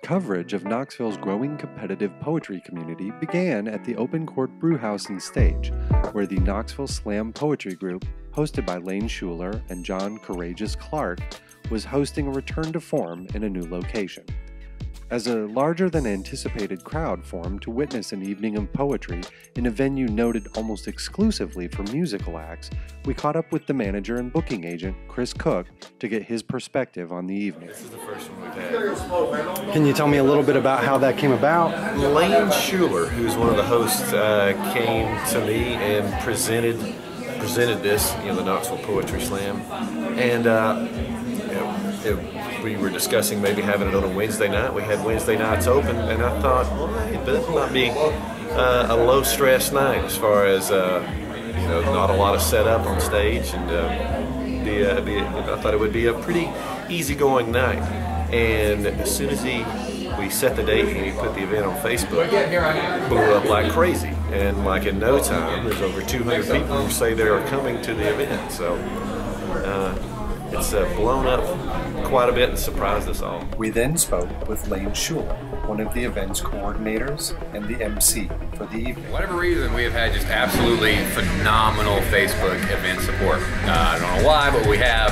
coverage of Knoxville's growing competitive poetry community began at the Open Chord Brew House and Stage, where the Knoxville Slam Poetry Group, hosted by Lane Shuler and John Courageous Clark, was hosting a return to form in a new location. As a larger-than-anticipated crowd formed to witness an evening of poetry in a venue noted almost exclusively for musical acts, we caught up with the manager and booking agent, Chris Cook, to get his perspective on the evening. This is the first one we've had. Can you tell me a little bit about how that came about? Lane Shuler, who's one of the hosts, came to me and presented this, the Knoxville Poetry Slam, and we were discussing maybe having it on a Wednesday night. We had Wednesday nights open, and I thought, well, hey, that might be a low-stress night as far as, not a lot of setup on stage, and I thought it would be a pretty easygoing night. And as soon as we set the date and we put the event on Facebook, it blew up like crazy. And like in no time, there's over 200 people who say they are coming to the event. So it's blown up quite a bit and surprised us all. We then spoke with Lane Shuler, one of the event's coordinators and the MC for the evening. For whatever reason, we have had just absolutely phenomenal Facebook event support. I don't know why, but we have,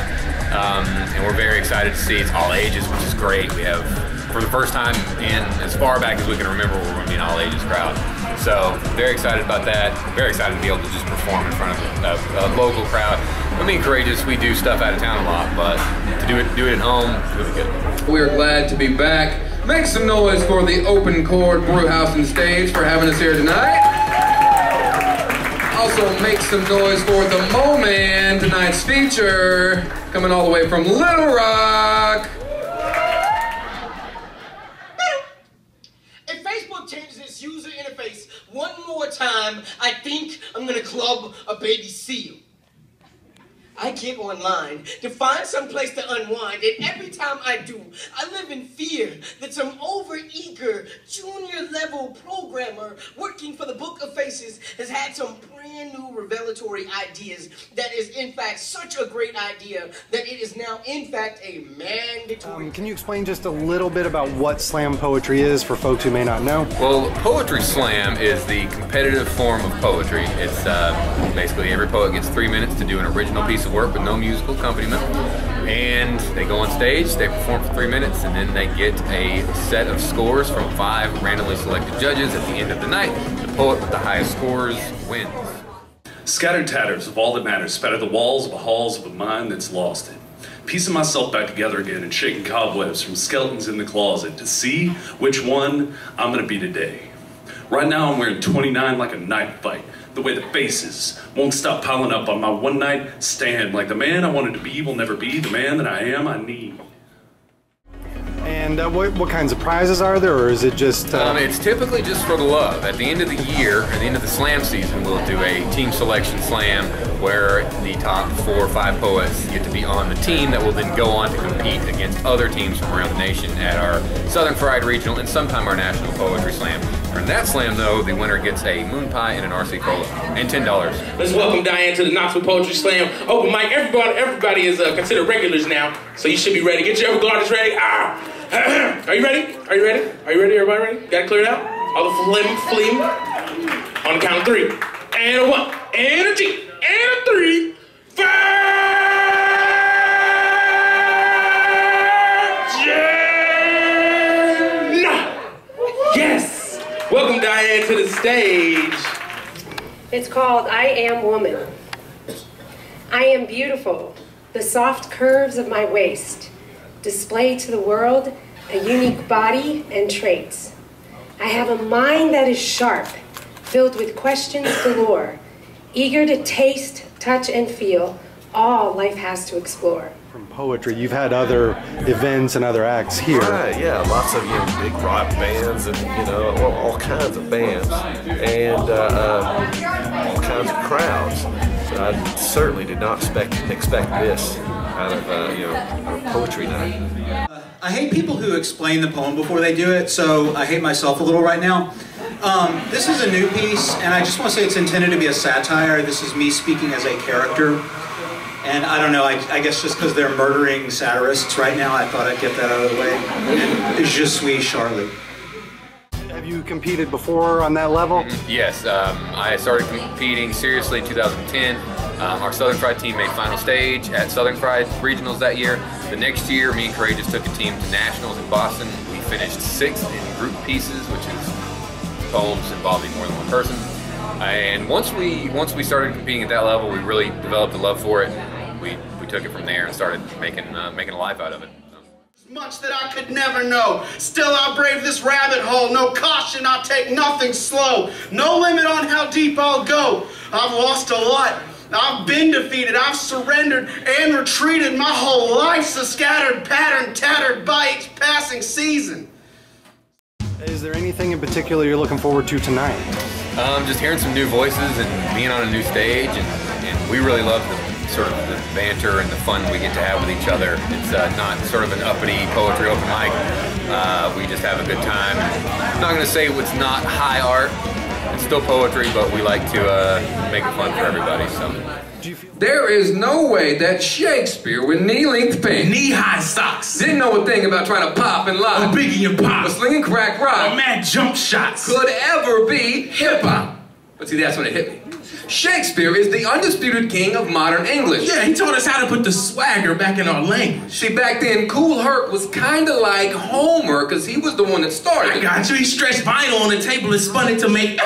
and we're very excited to see it's all ages, which is great. We have, for the first time in as far back as we can remember, we're going to be an all ages crowd. So very excited about that. Very excited to be able to just perform in front of a local crowd. I mean, Courageous, we do stuff out of town a lot, but to do it at home, it's really good. We are glad to be back. Make some noise for the Open Chord Brew House and Stage for having us here tonight. Also make some noise for the Mo Man, tonight's feature, coming all the way from Little Rock. If Facebook changes its user interface one more time, I think I'm gonna club a baby seal. I get online to find some place to unwind, and every time I do, I live in fear that some overeager junior-level programmer working for the Book of Faces has had some brand new revelatory ideas that is in fact such a great idea that it is now in fact a mandatory. Can you explain just a little bit about what slam poetry is for folks who may not know? Well, Poetry Slam is the competitive form of poetry. It's basically every poet gets 3 minutes to do an original piece of work with no musical accompaniment, and they go on stage, they perform for 3 minutes, and then they get a set of scores from 5 randomly selected judges. At the end of the night, the poet with the highest scores wins. Scattered tatters of all that matters spatter the walls of the halls of a mind that's lost it. Piecing myself back together again and shaking cobwebs from skeletons in the closet to see which one I'm gonna be today. Right now I'm wearing 29 like a knife fight. The way the faces won't stop piling up on my one night stand. Like the man I wanted to be will never be the man that I am I need. And what kinds of prizes are there, or is it just... It's typically just for the love. At the end of the year, at the end of the slam season, we'll do a team selection slam where the top 4 or 5 poets get to be on the team that will then go on to compete against other teams from around the nation at our Southern Fried Regional and sometime our National Poetry Slam. In that slam, though, the winner gets a moon pie and an RC Cola and $10. Let's welcome Diane to the Knoxville Poetry Slam open mic. Everybody is considered regulars now, so you should be ready. Get your Evergardens ready. Are you ready? Are you ready? Are you ready? Everybody ready? Got it cleared out? All the phlegm. On the count of 3. And a 1, and a 2, and a 3. 5. Yes! Welcome Diane to the stage. It's called I Am Woman. I am beautiful. The soft curves of my waist display to the world a unique body and traits. I have a mind that is sharp, filled with questions galore, eager to taste, touch, and feel all life has to explore. From poetry, you've had other events and other acts here. Right, yeah, lots of big rock bands and all kinds of bands and all kinds of crowds. So I certainly did not expect this out of a poetry night. I hate people who explain the poem before they do it, so I hate myself a little right now. This is a new piece, and I just want to say it's intended to be a satire. This is me speaking as a character. And I don't know, I guess just because they're murdering satirists right now, I thought I'd get that out of the way. And je suis Charlie. Have you competed before on that level? Yes, I started competing seriously in 2010. Our Southern Fried team made final stage at Southern Fried Regionals that year. The next year, me and Courageous took a team to Nationals in Boston. We finished 6th in group pieces, which is poems involving more than one person. And once we started competing at that level, we really developed a love for it. We took it from there and started making a life out of it. Much that I could never know. Still I'll brave this rabbit hole. No caution, I'll take nothing slow. No limit on how deep I'll go. I've lost a lot. I've been defeated. I've surrendered and retreated. My whole life's a scattered pattern, tattered by each passing season. Is there anything in particular you're looking forward to tonight? Just hearing some new voices and being on a new stage, and we really love the sort of the banter and the fun we get to have with each other. It's not sort of an uppity poetry open mic. We just have a good time. I'm not going to say it's not high art. It's still poetry, but we like to make it fun for everybody. So. There is no way that Shakespeare with knee-length pants, knee-high socks, didn't know a thing about trying to pop and lock, or Biggie and Pop, or slinging crack rock, or mad jump shots, could ever be hip-hop. But see, that's when it hit me. Shakespeare is the undisputed king of modern English. Yeah, he taught us how to put the swagger back in our language. See, back then, Cool Herc was kind of like Homer, because he was the one that started. I got you. He stretched vinyl on the table and spun it to make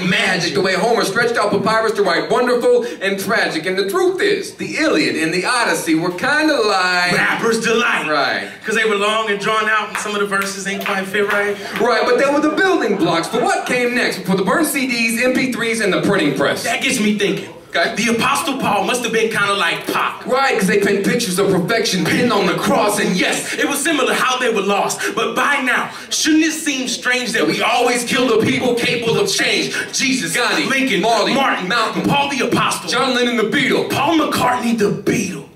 magic. The way Homer stretched out papyrus to write wonderful and tragic. And the truth is, the Iliad and the Odyssey were kind of like... Rapper's delight. Right. Because they were long and drawn out and some of the verses ain't quite fit right. Right, but they were the building blocks for what came next, for the burned CDs, MP3s, and the printing press. That gets me thinking. Okay. The Apostle Paul must have been kind of like Pac. Right, because they paint pictures of perfection pinned on the cross, and yes, it was similar how they were lost. But by now, shouldn't it seem strange that we always kill the people capable of change? Jesus, Gandhi, Lincoln, Martin, Malcolm, Paul the Apostle, John Lennon the Beatle, Paul McCartney the Beatle.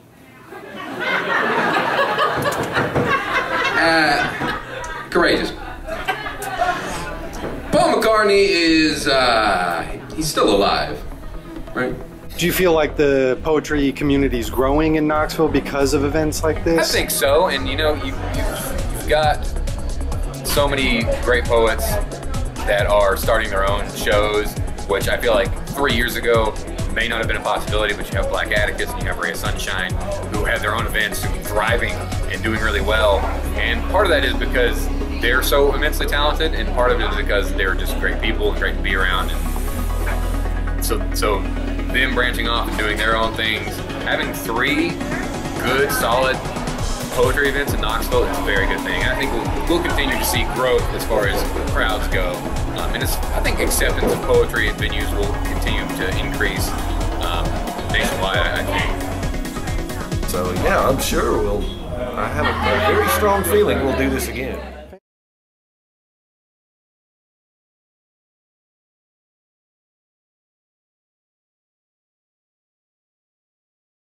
Courageous. Paul McCartney is, he's still alive, right? Do you feel like the poetry community is growing in Knoxville because of events like this? I think so, and you know, you've got so many great poets that are starting their own shows, which I feel like 3 years ago may not have been a possibility, but you have Black Atticus and you have Ray of Sunshine, who have their own events, who are thriving and doing really well. And part of that is because they're so immensely talented, and part of it is because they're just great people and great to be around. And so them branching off and doing their own things, having 3 good, solid poetry events in Knoxville is a very good thing. And I think we'll continue to see growth as far as crowds go. And I think acceptance of poetry at venues will continue to increase nationwide, I think. So yeah, I'm sure I have a very strong feeling we'll do this again.